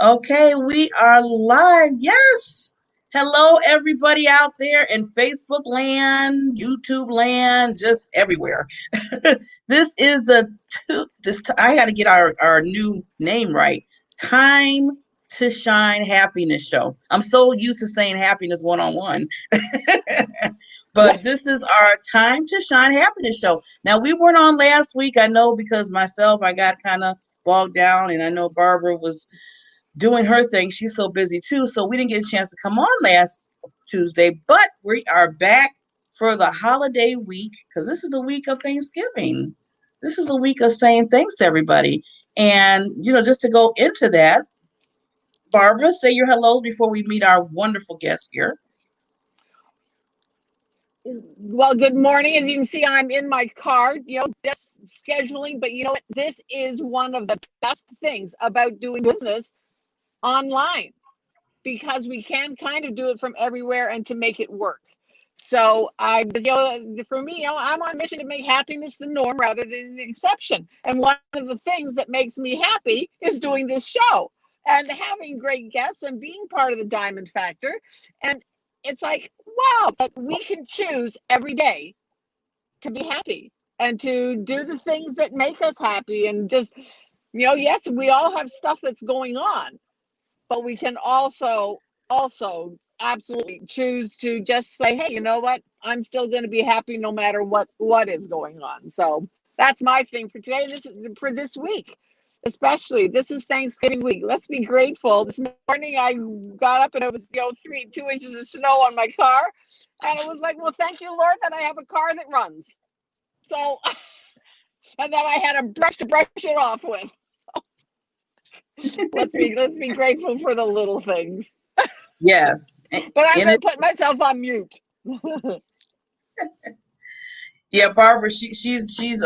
Okay, we are live. Yes. Hello, everybody out there in Facebook land, YouTube land, just everywhere. This is I got to get our new name right. Time to Shine Happiness Show. I'm so used to saying happiness one on one. But this is our Time to Shine Happiness Show. Now, we weren't on last week. I know because myself, I got kind of bogged down, and I know Barbara was doing her thing. She's so busy too. So we didn't get a chance to come on last Tuesday, but we are back for the holiday week because this is the week of Thanksgiving. This is a week of saying thanks to everybody. And, just to go into that, Barbara, say your hellos before we meet our wonderful guest here. Well, good morning. As you can see, I'm in my car, just scheduling. But you know what? This is one of the best things about doing business online because we can kind of do it from everywhere and to make it work. So for me, I'm on a mission to make happiness the norm rather than the exception. And one of the things that makes me happy is doing this show and having great guests and being part of the Diamond Factor. And it's like, wow, that we can choose every day to be happy and to do the things that make us happy. And just, yes, we all have stuff that's going on, but we can also absolutely choose to just say, hey, you know what, I'm still going to be happy no matter what is going on. So that's my thing for today. This is for this week, especially. This is Thanksgiving week. Let's be grateful. This morning I got up and it was 2 inches of snow on my car, and it was like, well, thank you, Lord, that I have a car that runs. So and that I had a brush to brush it off with. Let's be grateful for the little things. Yes. But I'm going to put myself on mute. Yeah, Barbara, she's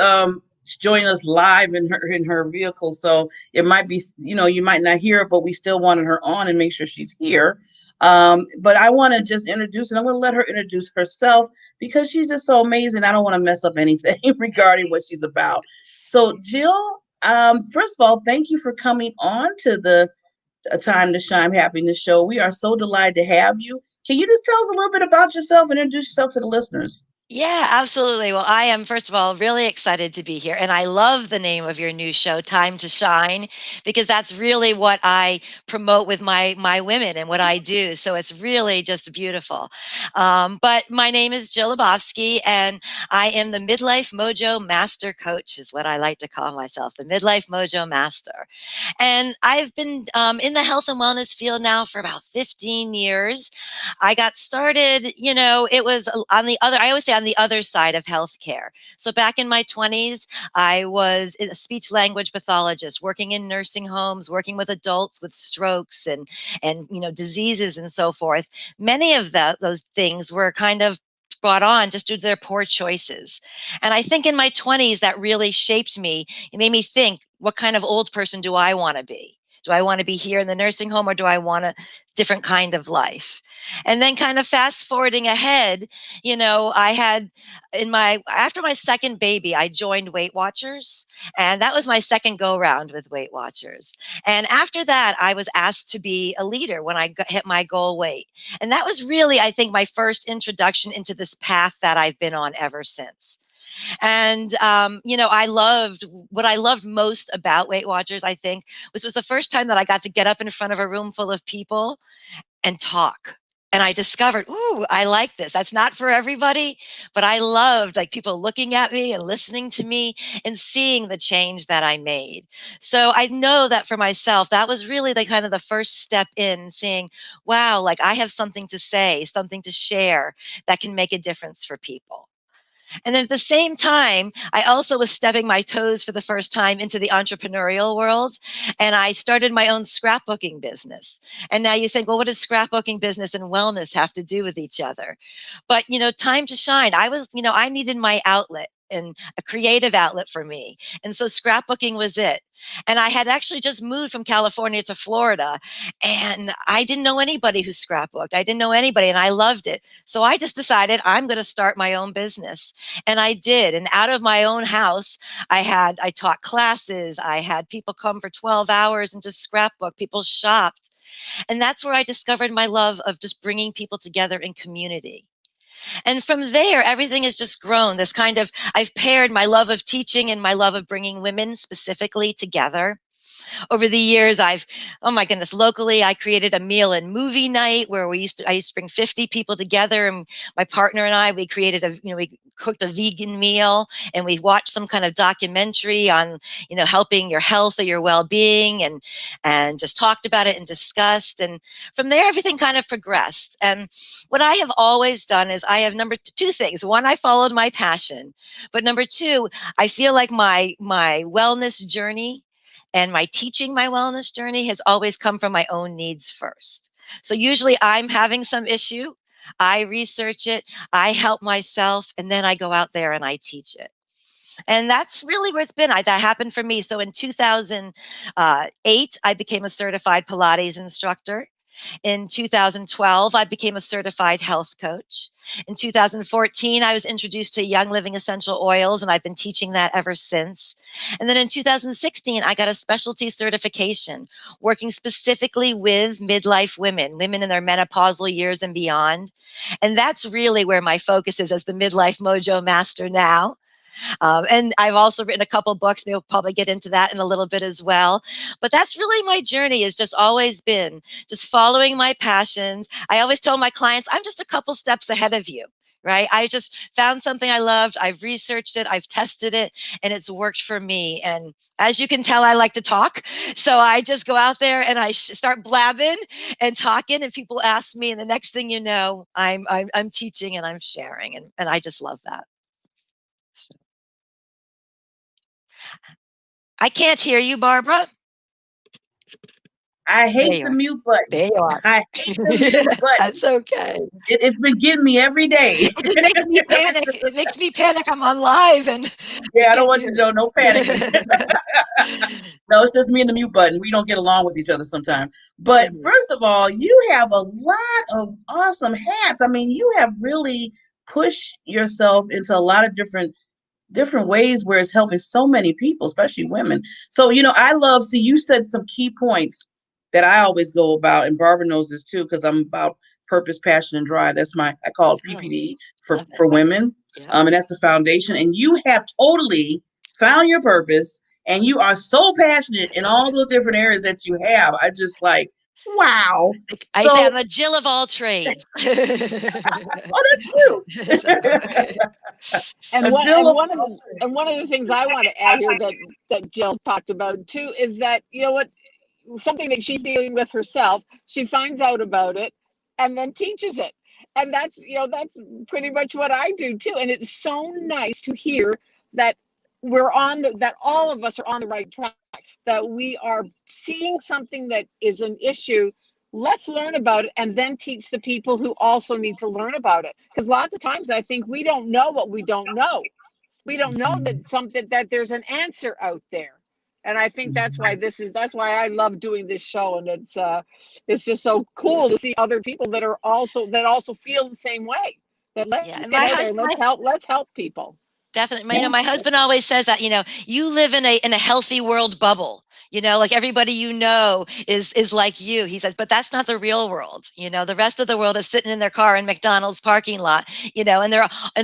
joining us live in her vehicle, so it might be, you might not hear her, but we still wanted her on and make sure she's here. But I want to just introduce, and I'm going to let her introduce herself because she's just so amazing. I don't want to mess up anything regarding what she's about. So, Jill, first of all, thank you for coming on to the Time to Shine Happiness Show. We are so delighted to have you. Can you just tell us a little bit about yourself and introduce yourself to the listeners? Yeah, absolutely. Well, I am, first of all, really excited to be here. And I love the name of your new show, Time to Shine, because that's really what I promote with my women and what I do. So it's really just beautiful. But my name is Jill Lebofsky, and I am the Midlife Mojo Master Coach, is what I like to call myself, the Midlife Mojo Master. And I've been in the health and wellness field now for about 15 years. I got started, it was on the other, I always say on the other side of healthcare. So back in my 20s, I was a speech language pathologist, working in nursing homes, working with adults with strokes and diseases and so forth. Many of those things were kind of brought on just due to their poor choices. And I think in my 20s, that really shaped me. It made me think, what kind of old person do I want to be? Do I want to be here in the nursing home, or do I want a different kind of life? And then kind of fast forwarding ahead, I had after my second baby, I joined Weight Watchers, and that was my second go round with Weight Watchers. And after that, I was asked to be a leader when I hit my goal weight. And that was really, I think, my first introduction into this path that I've been on ever since. And, what I loved most about Weight Watchers, I think, was the first time that I got to get up in front of a room full of people and talk. And I discovered, ooh, I like this. That's not for everybody, but I loved like people looking at me and listening to me and seeing the change that I made. So I know that for myself, that was really the kind of the first step in seeing, wow, like I have something to say, something to share that can make a difference for people. And then at the same time, I also was stepping my toes for the first time into the entrepreneurial world. And I started my own scrapbooking business. And now you think, well, what does scrapbooking business and wellness have to do with each other? But, Time to Shine, I needed my outlet. and a creative outlet for me. And so scrapbooking was it. And I had actually just moved from California to Florida, and I didn't know anybody who scrapbooked. I didn't know anybody, and I loved it. So I just decided I'm going to start my own business. And I did. And out of my own house, I taught classes. I had people come for 12 hours and just scrapbook. People shopped. And that's where I discovered my love of just bringing people together in community. And from there, everything has just grown. This kind of, I've paired my love of teaching and my love of bringing women specifically together. Over the years, oh my goodness, locally, I created a meal and movie night where I used to bring 50 people together, and my partner and I, we created we cooked a vegan meal, and we watched some kind of documentary on, helping your health or your well-being, and just talked about it and discussed. And from there, everything kind of progressed. And what I have always done is I have two things. One, I followed my passion, but number two, I feel like my wellness journey and my teaching, my wellness journey has always come from my own needs first. So usually I'm having some issue, I research it, I help myself, and then I go out there and I teach it. And that's really where it's been. That happened for me. So in 2008, I became a certified Pilates instructor. In 2012, I became a certified health coach. In 2014, I was introduced to Young Living essential oils, and I've been teaching that ever since. And then in 2016, I got a specialty certification working specifically with midlife women, women in their menopausal years and beyond. And that's really where my focus is as the Midlife Mojo Master now. And I've also written a couple books. We'll probably get into that in a little bit as well. But that's really my journey, has just always been just following my passions. I always tell my clients, I'm just a couple steps ahead of you. Right. I just found something I loved. I've researched it. I've tested it, and it's worked for me. And as you can tell, I like to talk. So I just go out there and I start blabbing and talking, and people ask me. And the next thing you know, I'm teaching and I'm sharing. And I just love that. I can't hear you, Barbara. I There hate you the are. mute button. There you are. I hate the mute button. That's okay. It's been getting me every day. It just makes me panic. It makes me panic. I'm on live and I Yeah, I don't can't want you to hear know, no panicking. it. No, it's just me and the mute button. We don't get along with each other sometimes. But Mhm. first of all, you have a lot of awesome hats. I mean, you have really pushed yourself into a lot of different ways where it's helping so many people, especially women. So, I love, see, you said some key points that I always go about, and Barbara knows this too, because I'm about purpose, passion, and drive. I call it Oh, PPD love it. for women. Yeah. And that's the foundation. And you have totally found your purpose, and you are so passionate in all those different areas that you have. I just like, wow. I say I'm So, a Jill of all trades. oh, that's cute. And A one Jill and of one of all the and trades. one of the things I want to add here that Jill talked about too is that, what, something that she's dealing with herself, she finds out about it and then teaches it. And that's pretty much what I do too. And it's so nice to hear that that all of us are on the right track, that we are seeing something that is an issue. Let's learn about it and then teach the people who also need to learn about it. Because lots of times I think we don't know what we don't know. We don't know that there's an answer out there. And I think that's why I love doing this show. And it's just so cool to see other people that also feel the same way. That Yeah. let's And get my out there and husband, let's help people. definitely. My husband always says that, you live in a healthy world bubble. Like everybody is like you. He says, but that's not the real world. The rest of the world is sitting in their car in McDonald's parking lot, and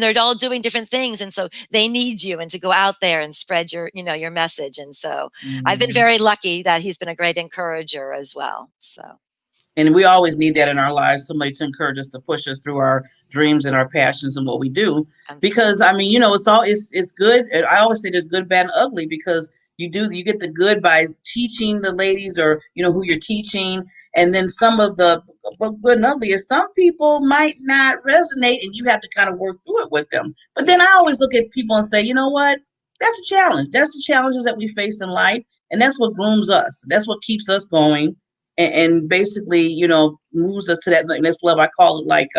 they're all doing different things. And so they need you and to go out there and spread your message. And so I've been Mhm. very lucky that he's been a great encourager as well. So And we always need that in our lives, somebody to encourage us, to push us through our dreams and our passions and what we do. absolutely. Because I mean, it's good. And I always say there's good, bad, and ugly, because you get the good by teaching the ladies, or who you're teaching, and then some of the good and ugly is some people might not resonate, and you have to kind of work through it with them. But then Yeah. I always look at people and say, you know what? That's a challenge. That's the challenges that we face in life, and that's what grooms us. That's what keeps us going, and basically, moves us to that next level. I call it like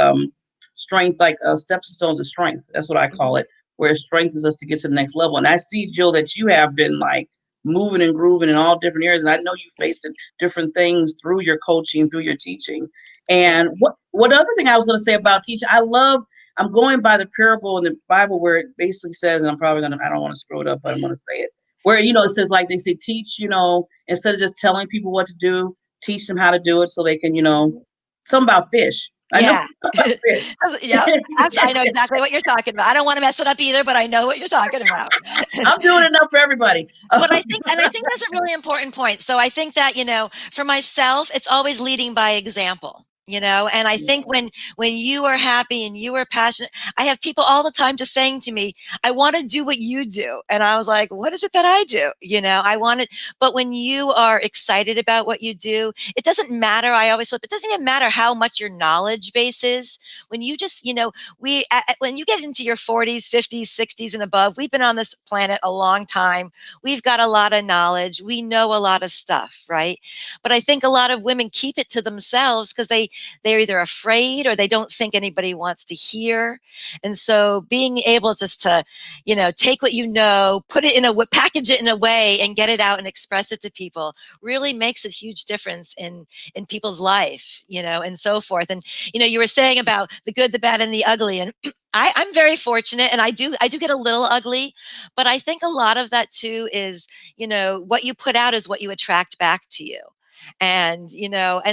strength, like stepping stones of strength. That's what I call Mhm. it, where it strengthens us to get to the next level. And I see, Jill, that you have been like moving and grooving in all different areas. And I know you faced different things through your coaching, through your teaching. Yeah. And what other thing I was going to say about teaching, I'm going by the parable in the Bible where it basically says, and I don't want to screw it up, but I'm going to say it, where, it says, like, they say, teach, instead of just telling people what to do, teach them how to do it so they can, something about fish. I know Yeah. about fish. Yeah, I know exactly what you're talking about. I don't want to mess it up either, but I know what you're talking about. I'm doing enough for everybody. But I think that's a really important point. So I think that, for myself, it's always leading by example. And I think when you are happy and you are passionate, I have people all the time just saying to me, I want to do what you do. And I was like, what is it that I do? I want it. But when you are excited about what you do, it doesn't matter. I always flip. It doesn't even matter how much your knowledge base is. When you just, when you get into your 40s, 50s, 60s and above, we've been on this planet a long time. We've got a lot of knowledge. We know a lot of stuff, right? But I think a lot of women keep it to themselves because they're either afraid or they don't think anybody wants to hear. And so being able just to, take what put it package it in a way and get it out and express it to people really makes a huge difference in people's life, and so forth. And, you were saying about the good, the bad, and the ugly. And I'm very fortunate, and I do get a little ugly, but I think a lot of that too is, what you put out is what you attract back to you. And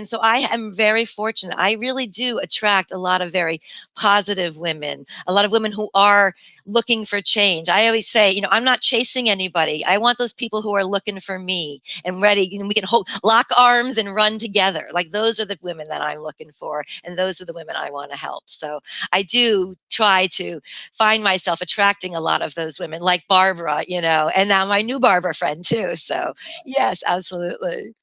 so I am very fortunate. I really do attract a lot of very positive women, a lot of women who are looking for change. I always say, I'm not chasing anybody. I want those people who are looking for me and ready. We can lock arms and run together. Like, those are the women that I'm looking for. And those are the women I want to help. So I do try to find myself attracting a lot of those women, like Barbara, and now my new Barbara friend too. So yes, absolutely.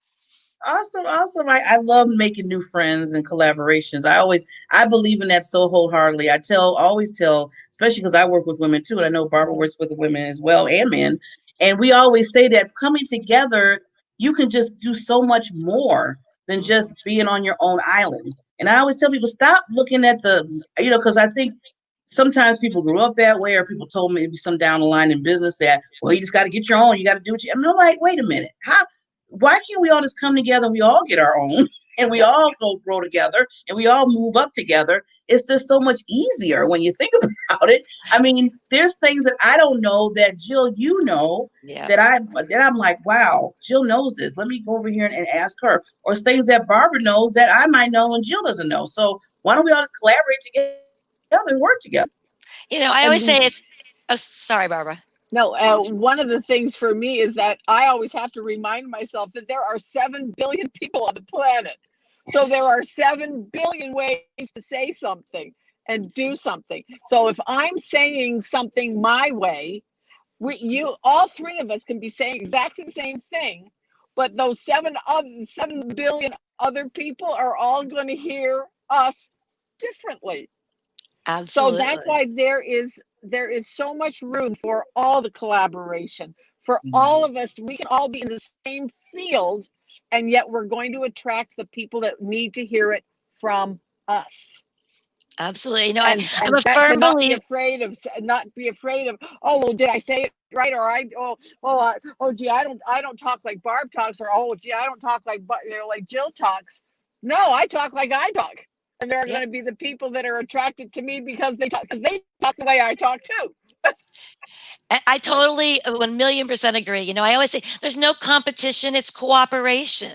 Awesome, awesome. I love making new friends and collaborations. I believe in that so wholeheartedly. Always tell, especially because I work with women too, and I know Barbara works with women as well and men. And we always say that coming together, you can just do so much more than just being on your own island. And I always tell people, stop looking at because I think sometimes people grew up that way, or people told me maybe some down the line in business that, well, you just got to get your own. You got to do what you. I'm like, wait a minute, why can't we all just come together and we all get our own and we all go grow together and we all move up together? It's just so much easier when you think about it. I mean, there's things that I don't know that Jill, Yeah. that I'm like, wow, Jill knows this. Let me go over here and ask her. Or it's things that Barbara knows that I might know and Jill doesn't know. So why don't we all just collaborate together and work together? I always say And it's, oh, sorry, Barbara. no, one of the things for me is that I always have to remind myself that there are 7 billion people on the planet. So there are 7 billion ways to say something and do something. So if I'm saying something my way, all three of us can be saying exactly the same thing, but those 7 billion other people are all going to hear us differently. So that's Absolutely. why there is so much room for all the collaboration, for all Mhm. of us. We can all be in the same field, and yet we're going to attract the people that need to hear it from us. Absolutely. I'm And a that to firm believer. not be afraid of, oh well, did I say it right, or oh gee, I don't talk like Barb talks, or oh gee, I don't talk like Jill talks. No, I talk like I talk, and there are Yeah. going to be the people that are attracted to me because they talk the way I talk too. I totally 1,000,000% agree. I always say there's no competition, it's cooperation.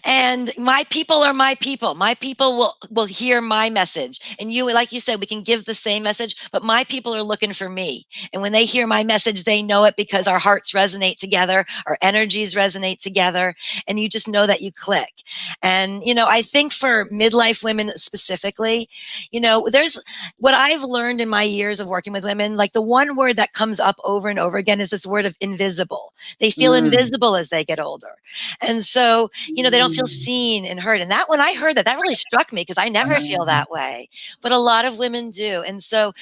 And my people are my people. My people will hear my message. And like you said, we can give the same message, but my people are looking for me. And when they hear my message, they know it because our hearts resonate together, our energies resonate together, and you just know that you click. And I think for midlife women specifically, there's what I've learned in my years of working with women, like the one word that comes up over and over again is this word of invisible. They feel Mm. invisible as they get older. And so, they don't feel Mm. seen and heard. And that, when I heard that, that really struck me because I never feel Wow. that way. But a lot of women do. And so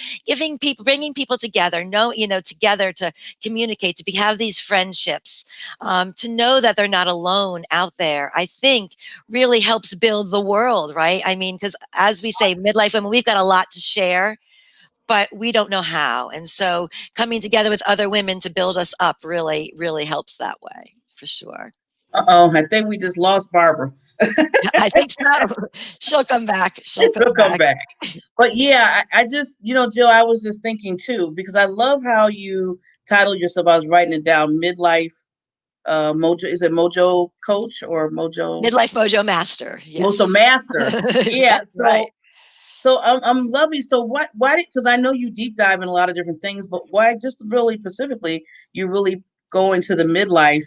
bringing people together, together to communicate, have these friendships, to know that they're not alone out there, I think really helps build the world, right? I mean, because as we say, midlife women, we've got a lot to share, but we don't know how. And so coming together with other women to build us up really, really helps that way, for sure. Uh-oh, I think we just lost Barbara. I think so. She'll come back. She'll She'll come come back. back. But yeah, I just, Jill, I was just thinking too, because I love how you titled yourself. I was writing it down, midlife mojo. Is it mojo coach or mojo Midlife Mojo Master. mojo Yes. master? Yeah. That's right. So I'm lovely. So why did, because I know you deep dive in a lot of different things, but why just really specifically you really go into the midlife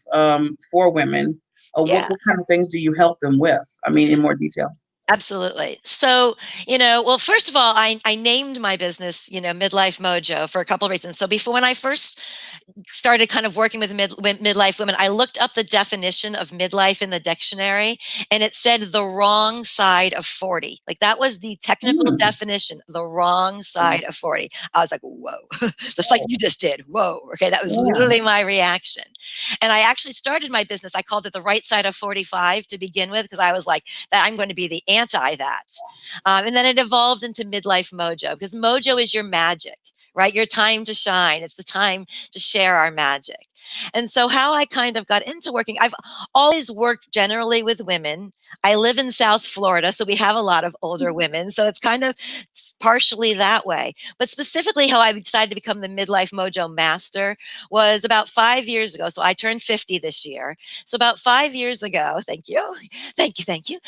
for women? Yeah. What kind of things do you help them with? I mean, in more detail. Absolutely. So, well, first of all, I named my business, Midlife Mojo for a couple of reasons. So before when I first started kind of working with midlife women, I looked up the definition of midlife in the dictionary and it said the wrong side of 40. Like that was the technical Mm. definition, the wrong side of 40. I was like, whoa, just like you just did. Whoa. Okay. That was Yeah. literally my reaction. And I actually started my business. I called it the right side of 45 to begin with, because I was like, that I'm going to be the anti that. And then it evolved into midlife mojo, because mojo is your magic, right? Your time to shine. It's the time to share our magic. And so, how I kind of got into working, I've always worked generally with women. I live in South Florida, so we have a lot of older women. So, it's kind of partially that way. But specifically, how I decided to become the Midlife Mojo Master was about 5 years ago. So, I turned 50 this year. So, about 5 years ago, thank you. Thank you. Thank you.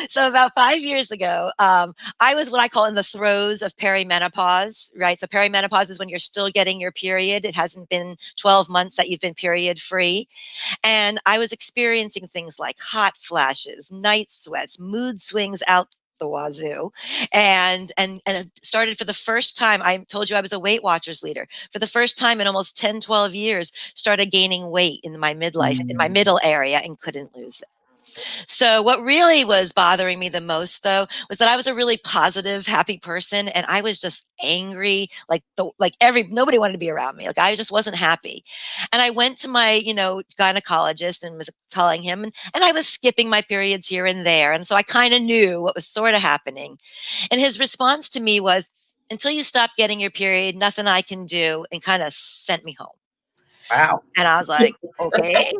So, about 5 years ago, I was what I call in the throes of perimenopause, right? So perimenopause is when you're still getting your period. It hasn't been 12 months that you've been period free. And I was experiencing things like hot flashes, night sweats, mood swings out the wazoo, and it started for the first time. I told you I was a Weight Watchers leader. For the first time in almost 10, 12 years, started gaining weight in my midlife, in my Mm. middle area, and couldn't lose it. So what really was bothering me the most, though, was that I was a really positive, happy person, and I was just angry, like every nobody wanted to be around me. Like I just wasn't happy. And I went to my, gynecologist and was telling him, and I was skipping my periods here and there. And so I kind of knew what was sort of happening. And his response to me was, until you stop getting your period, nothing I can do, and kind of sent me home. Wow. And I was like, okay. Okay.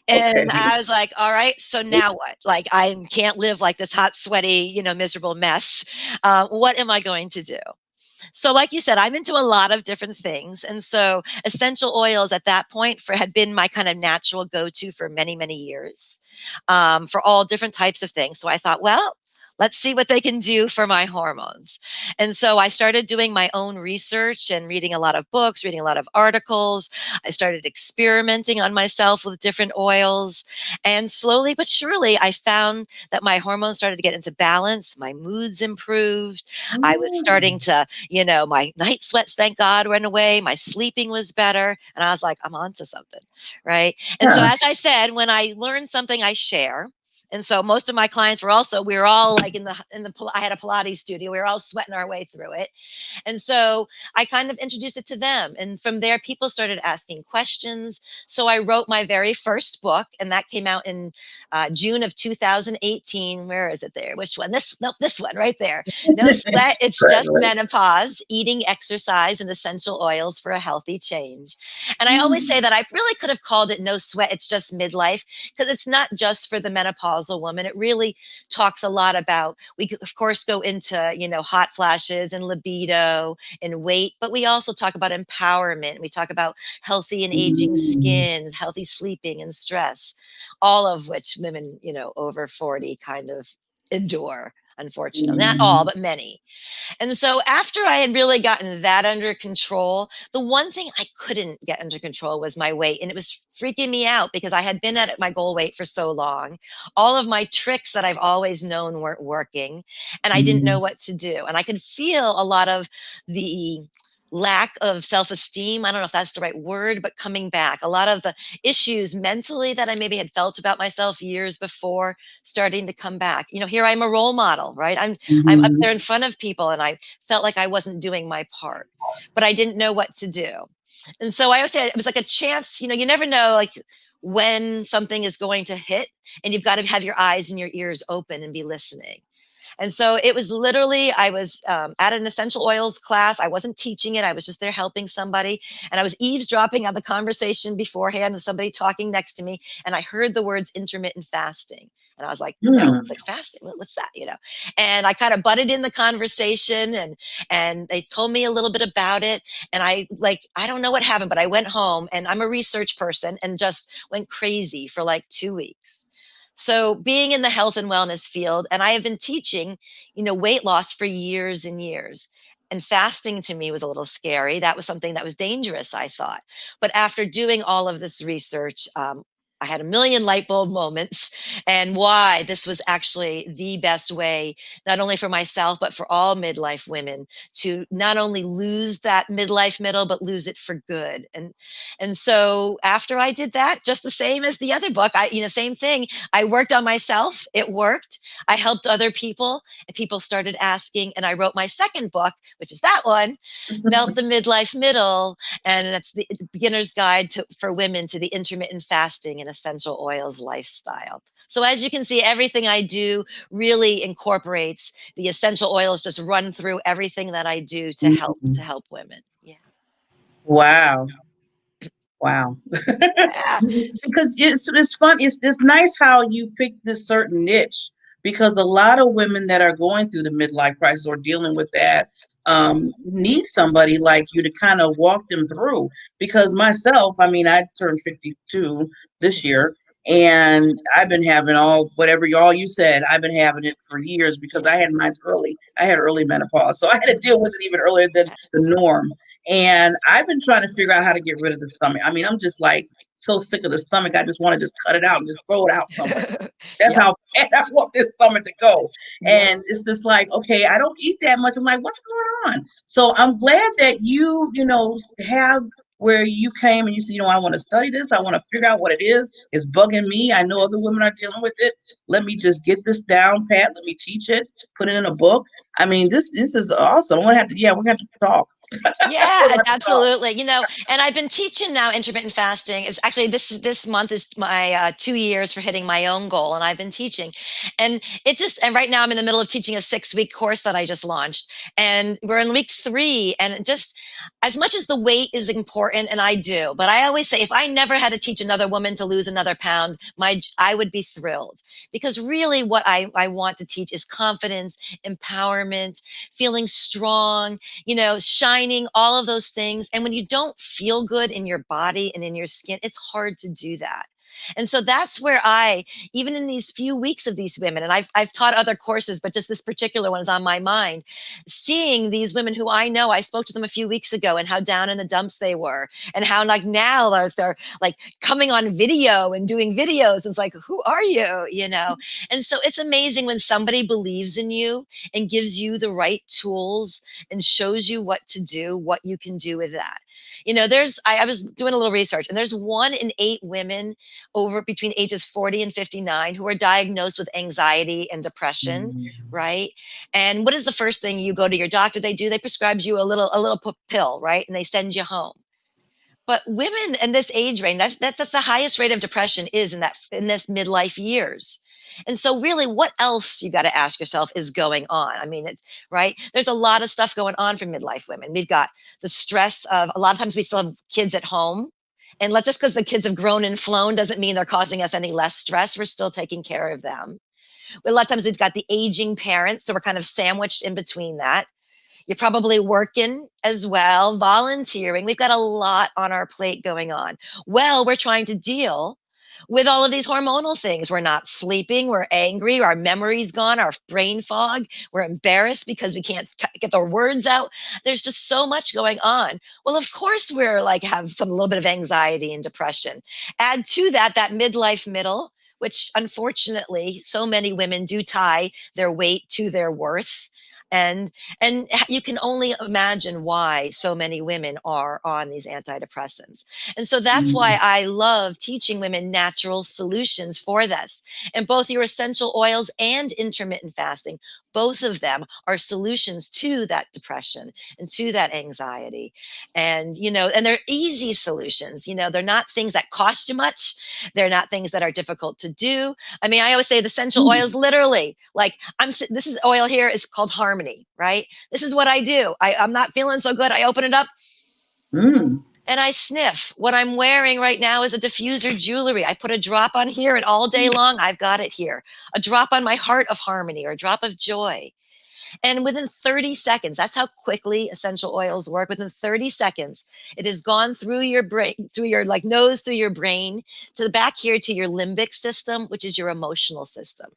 And I was like, all right, so now what? Like, I can't live like this hot, sweaty, miserable mess. What am I going to do? So, like you said, I'm into a lot of different things. And so, essential oils at that point had been my kind of natural go to for many, many years, for all different types of things. So, I thought, well, let's see what they can do for my hormones. And so I started doing my own research and reading a lot of books, reading a lot of articles. I started experimenting on myself with different oils. And slowly but surely, I found that my hormones started to get into balance. My moods improved. I was starting Mm. to, my night sweats, thank God, went away. My sleeping was better. And I was like, I'm onto something. Right. And so, Yeah. as I said, when I learn something, I share. And so most of my clients we were all like I had a Pilates studio. We were all sweating our way through it. And so I kind of introduced it to them. And from there, people started asking questions. So I wrote my very first book, and that came out in June of 2018. Where is it there? Which one? This one right there. No sweat. It's just Congratulations. menopause, eating, exercise, and essential oils for a healthy change. And I always say Mm. that I really could have called it No Sweat. It's just midlife, because it's not just for the menopausal woman. It really talks a lot about, we of course go into, hot flashes and libido and weight, but we also talk about empowerment. We talk about healthy and aging Mm. skin, healthy sleeping and stress, all of which women, over 40 kind of endure, unfortunately. Not all, Mm. but many. And so after I had really gotten that under control, the one thing I couldn't get under control was my weight. And it was freaking me out because I had been at my goal weight for so long. All of my tricks that I've always known weren't working. And I didn't know Mm. what to do. And I could feel a lot of the lack of self-esteem. I don't know if that's the right word, but coming back. A lot of the issues mentally that I maybe had felt about myself years before starting to come back. Here I'm a role model, right? I'm up Mhm. there in front of people, and I felt like I wasn't doing my part, but I didn't know what to do. And so I always say it was like a chance, you never know like when something is going to hit, and you've got to have your eyes and your ears open and be listening. And so it was literally, I was at an essential oils class. I wasn't teaching it. I was just there helping somebody. And I was eavesdropping on the conversation beforehand with somebody talking next to me. And I heard the words intermittent fasting. And I was like, no, Hmm. it's like fasting. What's that? And I kind of butted in the conversation, and they told me a little bit about it. And I don't know what happened, but I went home, and I'm a research person, and just went crazy for like 2 weeks. So being in the health and wellness field, and I have been teaching, weight loss for years and years. And fasting to me was a little scary. That was something that was dangerous, I thought. But after doing all of this research, I had a million light bulb moments, and why this was actually the best way, not only for myself, but for all midlife women, to not only lose that midlife middle, but lose it for good. And so after I did that, just the same as the other book, same thing. I worked on myself. It worked. I helped other people, and people started asking. And I wrote my second book, which is that one, Melt the Midlife Middle. And that's the beginner's guide for women to the intermittent fasting and essential oils lifestyle. So as you can see, everything I do really incorporates the essential oils, just run through everything that I do to help women. Yeah. Wow. Wow. Yeah. Because it's fun. It's nice how you pick this certain niche, because a lot of women that are going through the midlife crisis or dealing with that need somebody like you to kind of walk them through. Because myself, I mean, I turned 52 this year, and I've been having whatever y'all you said. I've been having it for years because I had mine early. I had early menopause, so I had to deal with it even earlier than the norm. And I've been trying to figure out how to get rid of the stomach. I mean, I'm just like so sick of the stomach. I just want to just cut it out and just throw it out somewhere. That's Yep. how bad I want this stomach to go. Yep. And it's just like, okay, I don't eat that much. I'm like, what's going on? So I'm glad that you have where you came and you said, I want to study this. I want to figure out what it is. It's bugging me. I know other women are dealing with it. Let me just get this down pat. Let me teach it, put it in a book. I mean, this is awesome. We're gonna have to talk. Yeah, We're gonna have to talk. absolutely. And I've been teaching now intermittent fasting. Is actually this month is my 2 years for hitting my own goal, and I've been teaching, and right now I'm in the middle of teaching a 6 week course that I just launched, and we're in week 3, and just as much as the weight is important, and I do, but I always say if I never had to teach another woman to lose another pound, I would be thrilled, because really what I want to teach is confidence, empowerment, feeling strong, shining, all of those things. And when you don't feel good in your body and in your skin, it's hard to do that. And so that's where even in these few weeks of these women, and I've taught other courses, but just this particular one is on my mind, seeing these women who I know, I spoke to them a few weeks ago, and how down in the dumps they were, and how like now they're like coming on video and doing videos. It's like, who are you? And so it's amazing when somebody believes in you and gives you the right tools and shows you what to do, what you can do with that. I was doing a little research, and there's 1 in 8 women over between ages 40 and 59 who are diagnosed with anxiety and depression, right? And what is the first thing you go to your doctor? They do, they prescribe you a little pill, right? And they send you home. But women in this age range, that's the highest rate of depression is in this midlife years. And so really what else you got to ask yourself is going on? I mean, it's right. There's a lot of stuff going on for midlife women. We've got the stress of a lot of times we still have kids at home. And just because the kids have grown and flown doesn't mean they're causing us any less stress. We're still taking care of them. A lot of times we've got the aging parents. So we're kind of sandwiched in between that. You're probably working as well, volunteering. We've got a lot on our plate going on. Well, we're trying to deal with all of these hormonal things. We're not sleeping. We're angry. Our memory's gone. Our brain fog. We're embarrassed because we can't get our words out. There's just so much going on. Well, of course, we're like have some little bit of anxiety and depression. Add to that midlife middle, which unfortunately so many women do tie their weight to their worth. And you can only imagine why so many women are on these antidepressants. And so that's why I love teaching women natural solutions for this. And both your essential oils and intermittent fasting both of them are solutions to that depression and to that anxiety. And, and they're easy solutions. They're not things that cost you much. They're not things that are difficult to do. I mean, I always say the essential oils, literally, like this is oil here is called Harmony, right? This is what I do. I'm not feeling so good. I open it up. And I sniff. What I'm wearing right now is a diffuser jewelry. I put a drop on here, and all day long, I've got it here. A drop on my heart of harmony, or a drop of joy. And within 30 seconds, that's how quickly essential oils work. Within 30 seconds, it has gone through your brain, through your nose, through your brain, to the back here to your limbic system, which is your emotional system.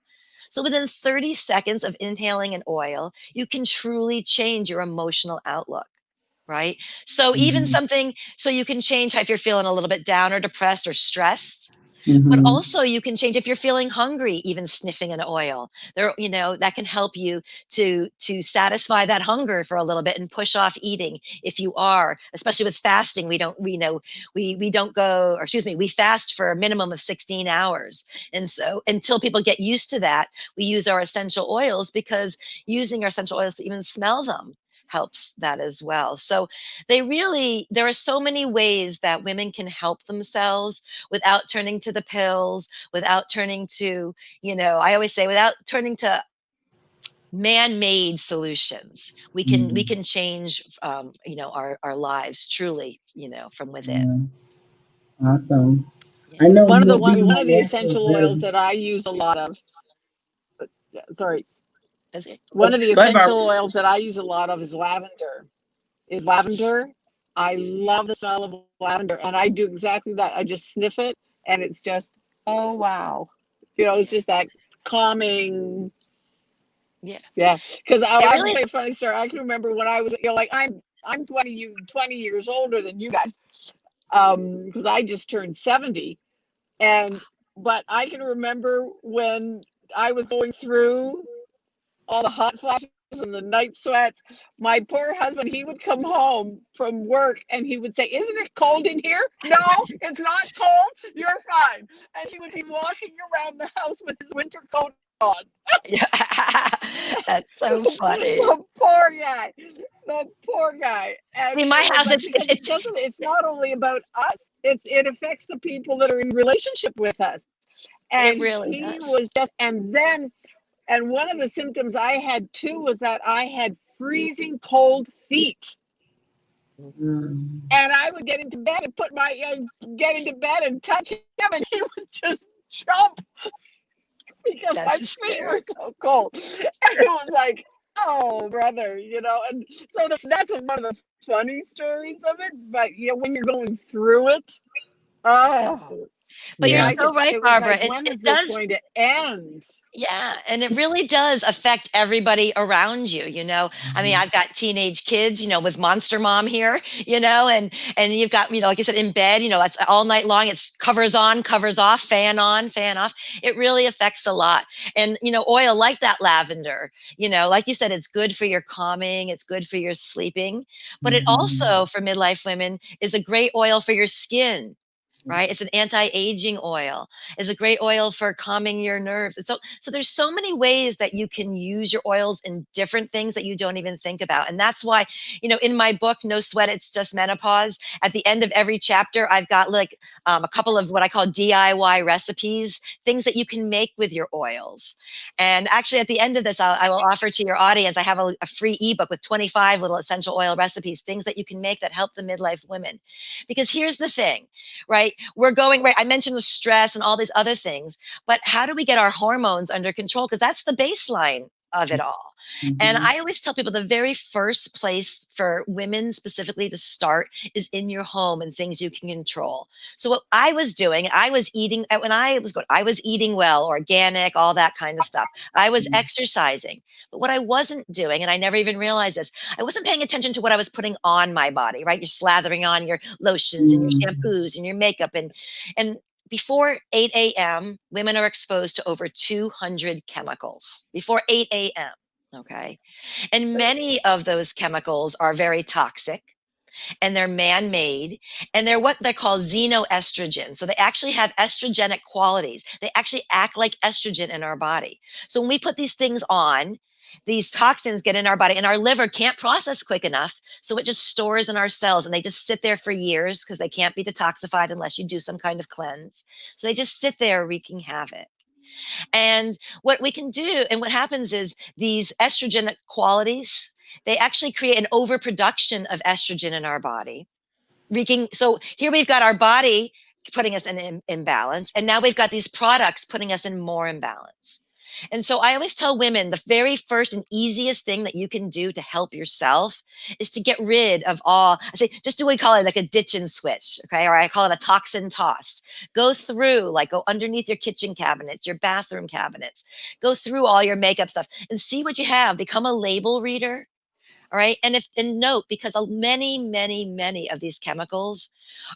So within 30 seconds of inhaling an oil, you can truly change your emotional outlook. Right. So even something, so you can change how if you're feeling a little bit down or depressed or stressed, but also you can change if you're feeling hungry, even sniffing an oil there, that can help you to satisfy that hunger for a little bit and push off eating. If you are, especially with fasting, we don't go, or excuse me, we fast for a minimum of 16 hours. And so until people get used to that, we use our essential oils, because using our essential oils to even smell them helps that as well. So there are so many ways that women can help themselves without turning to the pills, without turning to, I always say, without turning to man-made solutions. We can change, our lives truly, from within. Yeah. Awesome. Yeah. I know One of the being one of the my ex essential was oils that I use a lot of. Sorry. That's it. One of the go ahead, Barbara. essential oils that I use a lot of is lavender. I love the smell of lavender, and I do exactly that. I just sniff it, and it's just, oh wow, it's just that calming. Yeah. Yeah, because It I can really tell is. you a funny story. I can remember when I was, like I'm 20 years older than you guys, because I just turned 70, and but I can remember when I was going through all the hot flashes and the night sweats. My poor husband, he would come home from work and he would say, "Isn't it cold in here?" "No, it's not cold. You're fine." And he would be walking around the house with his winter coat on. Yeah. That's so funny. The poor guy. The poor guy. And In my house, but because it's not only about us, it affects the people that are in relationship with us. it And really he does. was just, and one of the symptoms I had too was that I had freezing cold feet. And I would get into bed and get into bed and touch him, and he would just jump because That's my feet were so cold. And it was like, oh, brother, And so that's one of the funny stories of it. But when you're going through it, oh, But you're Yeah. so right, it was Barbara. like, It, when it is this does. going to end? Yeah, and it really does affect everybody around you, I mean, I've got teenage kids, with Monster Mom here, and you've got, like you said, in bed, it's all night long. It's covers on, covers off, fan on, fan off. It really affects a lot. And, oil like that lavender, like you said, it's good for your calming, it's good for your sleeping, but it also, for midlife women, is a great oil for your skin. Right? It's an anti-aging oil. It's a great oil for calming your nerves. So there's so many ways that you can use your oils in different things that you don't even think about. And that's why, in my book, No Sweat, It's Just Menopause, at the end of every chapter, I've got like a couple of what I call DIY recipes, things that you can make with your oils. And actually, at the end of this, I will offer to your audience, I have a free ebook with 25 little essential oil recipes, things that you can make that help the midlife women. Because here's the thing, right? We're going, right? I mentioned the stress and all these other things, but how do we get our hormones under control? Because that's the baseline of it all. And I always tell people the very first place for women specifically to start is in your home and things you can control. So what I was doing, I was eating when I was eating well, organic, all that kind of stuff. I was exercising. But what I wasn't doing, and I never even realized this, I wasn't paying attention to what I was putting on my body, right? You're slathering on your lotions and your shampoos and your makeup and before 8 a.m., women are exposed to over 200 chemicals before 8 a.m. Okay. And many of those chemicals are very toxic and they're man made and they're what they call xenoestrogen. So they actually have estrogenic qualities. They actually act like estrogen in our body. So when we put these things on, these toxins get in our body, and our liver can't process quick enough. So it just stores in our cells, and they just sit there for years because they can't be detoxified unless you do some kind of cleanse. So they just sit there wreaking havoc. And what we can do, and what happens is these estrogen qualities, they actually create an overproduction of estrogen in our body. So here we've got our body putting us in imbalance, and now we've got these products putting us in more imbalance. And so I always tell women the very first and easiest thing that you can do to help yourself is to get rid of all, I say, just do what we call it like a ditch and switch. Okay. Or I call it a toxin toss. Go through, like, go underneath your kitchen cabinets, your bathroom cabinets, go through all your makeup stuff and see what you have. Become a label reader. All right. And note, because many of these chemicals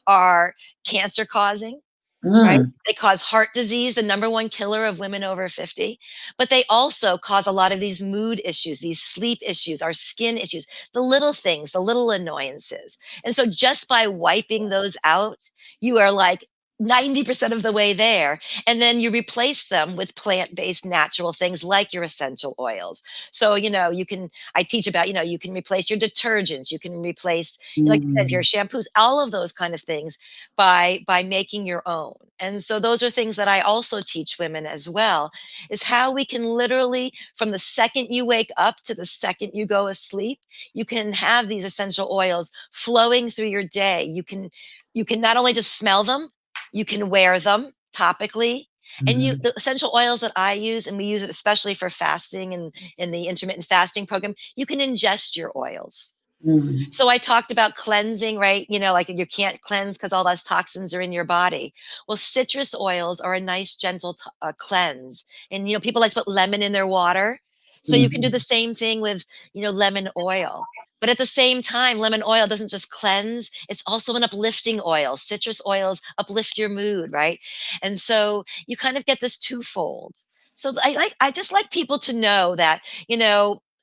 are cancer causing, right? Mm. They cause heart disease, the number one killer of women over 50, but they also cause a lot of these mood issues, these sleep issues, our skin issues, the little things, the little annoyances. And so just by wiping those out, you are like 90% of the way there. And then you replace them with plant-based natural things like your essential oils. So, I teach about, you can replace your detergents, you can replace, like you said, your Mm. shampoos, all of those kind of things by making your own. And so those are things that I also teach women as well, is how we can literally, from the second you wake up to the second you go asleep, you can have these essential oils flowing through your day. You can not only just smell them, you can wear them topically. And Mm. the essential oils that I use, and we use it especially for fasting and in the intermittent fasting program, you can ingest your oils. Mm. So I talked about cleansing, right? Like you can't cleanse because all those toxins are in your body. Well, citrus oils are a nice, gentle cleanse. And, people like to put lemon in their water. So you can do Mm. the same thing with, lemon oil. But at the same time, lemon oil doesn't just cleanse, it's also an uplifting oil. Citrus oils uplift your mood, right? And so you kind of get this twofold. So I just like people to know that,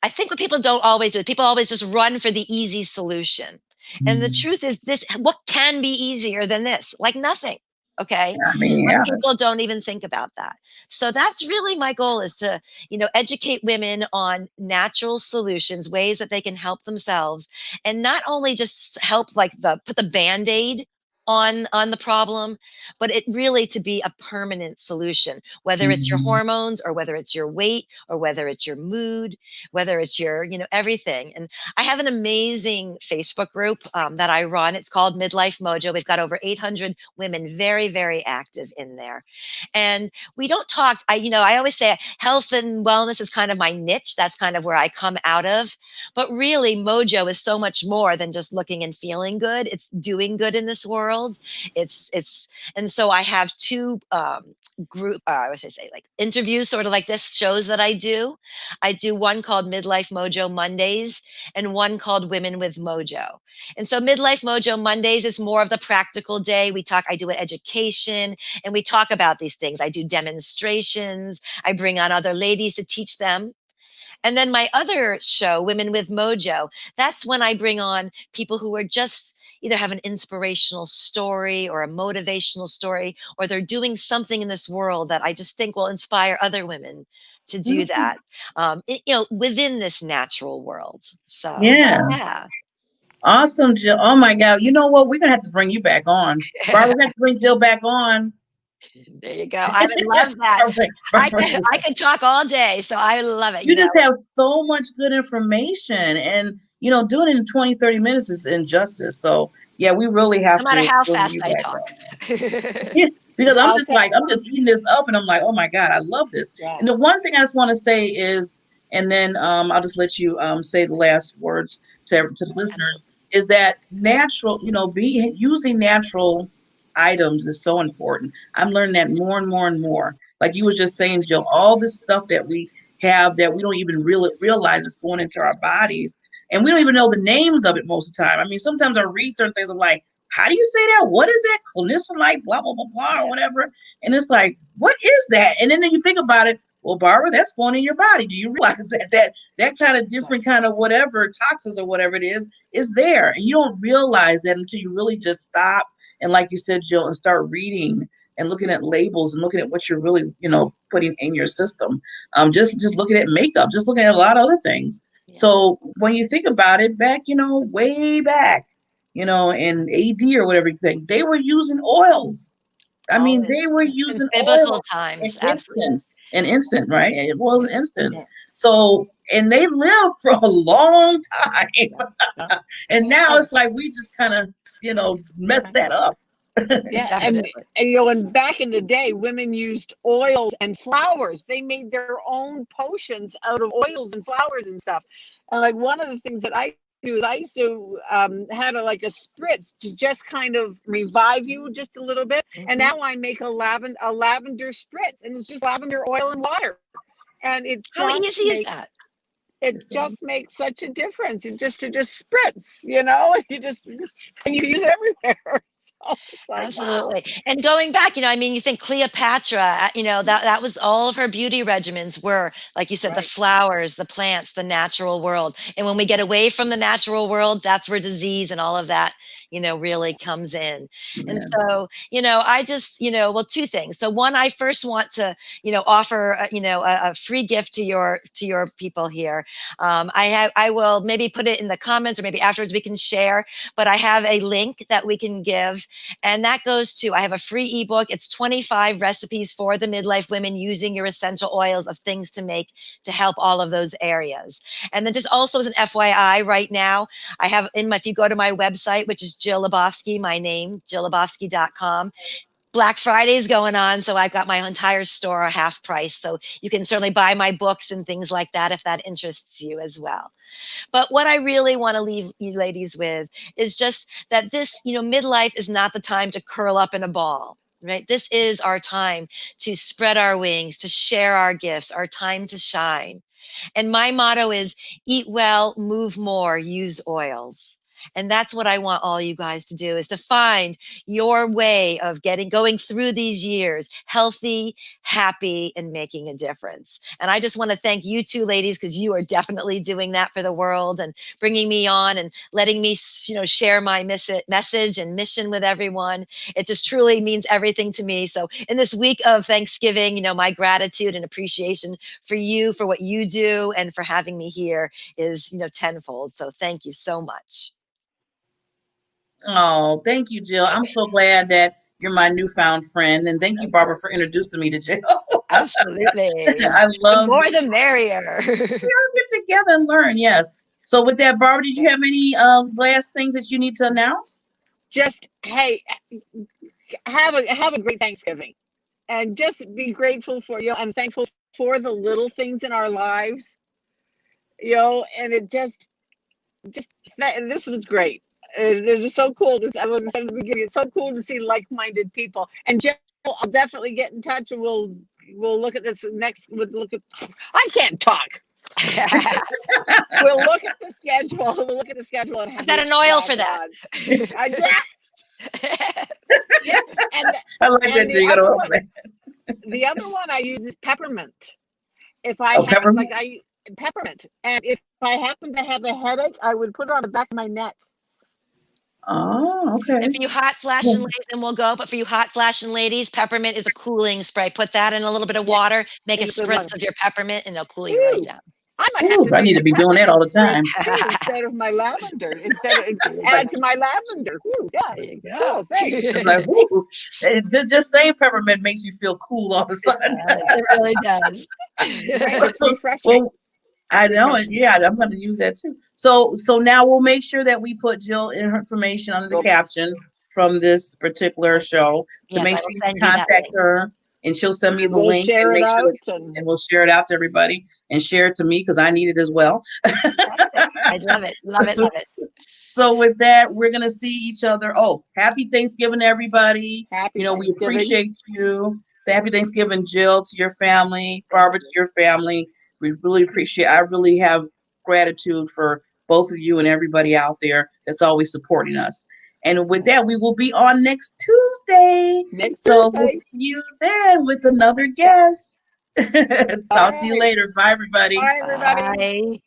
I think what people don't always do is people always just run for the easy solution. And the Mm. truth is this, what can be easier than this? Like nothing. Okay. I mean, But yeah. people don't even think about that. So that's really my goal, is to, educate women on natural solutions, ways that they can help themselves, and not only just help, like, put the band-aid on the problem, but it really to be a permanent solution, whether it's your Mm. hormones, or whether it's your weight, or whether it's your mood, whether it's your, everything. And I have an amazing Facebook group that I run. It's called Midlife Mojo. We've got over 800 women very active in there. And we don't talk, I always say health and wellness is kind of my niche. That's kind of where I come out of. But really, Mojo is so much more than just looking and feeling good. It's doing good in this world. And so I have two I would say, like, interviews, sort of like this, shows that I do. I do one called Midlife Mojo Mondays and one called Women with Mojo. And so Midlife Mojo Mondays is more of the practical day. I do an education, and we talk about these things. I do demonstrations. I bring on other ladies to teach them. And then my other show, Women with Mojo, that's when I bring on people who are just either have an inspirational story or a motivational story, or they're doing something in this world that I just think will inspire other women to do Mhm. that, within this natural world. So, Yes. yeah. Awesome, Jill. Oh my God. You know what? We're gonna have to bring you back on. Barbara, we have to bring Jill back on. There you go. I would love that. Perfect. I Perfect. could, I could talk all day, so I love it. You just have so much good information, and doing it in 20, 30 minutes is injustice. So yeah, we really have No matter to how bring fast you I back talk. on. Because I'm just Okay. like, I'm just eating this up, and I'm like, oh my God, I love this. Yeah. And the one thing I just want to say is, and then I'll just let you say the last words to the listeners, Absolutely. is that natural, be using natural items is so important. I'm learning that more and more and more. Like you was just saying, Jill, all this stuff that we have that we don't even really realize is going into our bodies, and we don't even know the names of it most of the time. I mean, sometimes I read certain things, I'm like, how do you say that? What is that? Clinicillite, blah, blah, blah, blah, or Yeah. whatever. And it's like, what is that? And then you think about it, well, Barbara, that's going in your body. Do you realize that kind of Right. different kind of whatever, toxins or whatever it is there. And you don't realize that until you really just stop and, like you said, Jill, and start reading and looking at labels and looking at what you're really, putting in your system. Just looking at makeup, just looking at a lot of other things. Yeah. So when you think about it, back, way back, in AD or whatever you think, they were using oils. I mean, Always. they were Since using biblical oil and times, absolutely. instance, right? It was an Yeah. instance. So, and they lived for a long time. Yeah. And now And it's like we just kind of, messed that up. yeah, Definitely. and back in the day, women used oils and flowers. They made their own potions out of oils and flowers and stuff. And like one of the things that I do is I used to had like a spritz to just kind of revive you just a little bit. And Mhm. now I make a lavender spritz, and it's just lavender oil and water, and How easy is that? it just makes such a difference. It just spritz, you know, you just and you can use it everywhere. So it's like, wow. Absolutely. And going back, I mean, you think Cleopatra, that was all of her beauty regimens were, like you said, the Right. flowers, the plants, the natural world. And when we get away from the natural world, that's where disease and all of that, really comes in. And Yeah. so, I just, well, two things. So one, I first want to, offer, a free gift to your people here. I will maybe put it in the comments or maybe afterwards we can share, but I have a link that we can give, and that goes to, I have a free ebook. It's 25 recipes for the midlife women using your essential oils of things to make to help all of those areas. And then just also as an FYI right now, I have if you go to my website, which is Jill Lebofsky, my name, jilllebofsky.com, Black Friday's going on, so I've got my entire store half price. So you can certainly buy my books and things like that if that interests you as well. But what I really want to leave you ladies with is just that this, midlife is not the time to curl up in a ball. Right? This is our time to spread our wings, to share our gifts, our time to shine. And my motto is eat well, move more, use oils. And that's what I want all you guys to do, is to find your way of going through these years healthy, happy, and making a difference. And I just want to thank you two ladies, because you are definitely doing that for the world and bringing me on and letting me, share my message and mission with everyone. It just truly means everything to me. So in this week of Thanksgiving, my gratitude and appreciation for you, for what you do, and for having me here is, tenfold. So thank you so much. Oh, thank you, Jill. I'm so glad that you're my newfound friend. And thank you, Barbara, for introducing me to Jill. Absolutely. I The love more meeting. the merrier. We'll get together and learn. Yes. So with that, Barbara, did you have any last things that you need to announce? Just hey, have a great Thanksgiving, and just be grateful for and thankful for the little things in our lives, and it just this was great. It was so cool to, as I said at the beginning, it's so cool to see like-minded people. And Jill, I'll definitely get in touch, and we'll look at this next. We'll look at. I can't talk. We'll look at the schedule. We'll look at the schedule and I've have got you an oil back for that. on. Yeah, and I like that, and Jill. You got to open that. the other one I use is peppermint. If I Oh, have peppermint. peppermint, and if I happen to have a headache, I would put it on the back of my neck. Oh, And okay. for you hot flashing Yes. ladies, and we'll go, but for you hot flashing ladies, peppermint is a cooling spray. Put that in a little bit of Yeah, water, make a in the water. spritz of your peppermint, and it'll cool you right Woo! down. I might have Ooh, to I make need a to be doing that all peppermint the time. spritz too instead of my lavender. Instead of There you add go. to my lavender. Woo, There yes. you Cool. go. Thanks. I'm like, whoo. Just saying peppermint makes me feel cool all of a It sudden. does. It really does. Right? It's refreshing. Well, I know it. Refreshing. Yeah, I'm going to use that too. So now we'll make sure that we put Jill in her information under the Well, caption from this particular show to Yes, make I sure will you send you that contact link. her and she'll send me the we'll link and share it make sure that out and and we'll share it out to everybody and share it to me because I need it as well. Fantastic. I love it. Love it. Love it. So with that, we're gonna see each other. Oh, happy Thanksgiving, everybody. happy We Thanksgiving. appreciate you. Happy Thanksgiving, Jill, to your family, Thank Barbara, to you. your family. We really appreciate. I really have gratitude for both of you and everybody out there that's always supporting us. And with that, we will be on next Tuesday. Next So we'll Tuesday. see you then with another Yeah. guest. All Talk to you right. later. Bye, everybody. Bye, everybody. Bye.